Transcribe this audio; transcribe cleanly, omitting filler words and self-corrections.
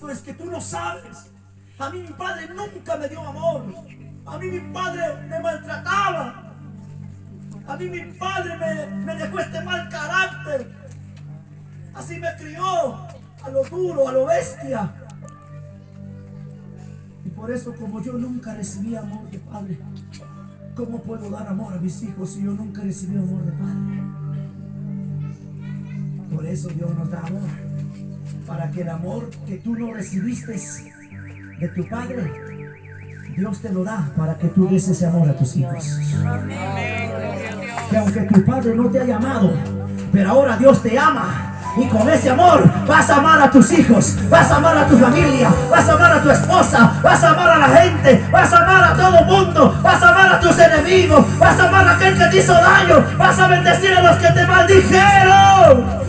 esto es que tú no sabes. A mí mi padre nunca me dio amor. A mí mi padre me maltrataba. A mí mi padre me dejó este mal carácter. Así me crió, a lo duro, a lo bestia. Y por eso, como yo nunca recibí amor de padre, ¿cómo puedo dar amor a mis hijos si yo nunca recibí amor de padre? Por eso Dios nos da amor, para que el amor que tú no recibiste de tu padre, Dios te lo da para que tú des ese amor a tus hijos. Que aunque tu padre no te haya amado, pero ahora Dios te ama. Y con ese amor vas a amar a tus hijos, vas a amar a tu familia, vas a amar a tu esposa, vas a amar a la gente, vas a amar a todo mundo, vas a amar a tus enemigos, vas a amar a aquel que te hizo daño, vas a bendecir a los que te maldijeron.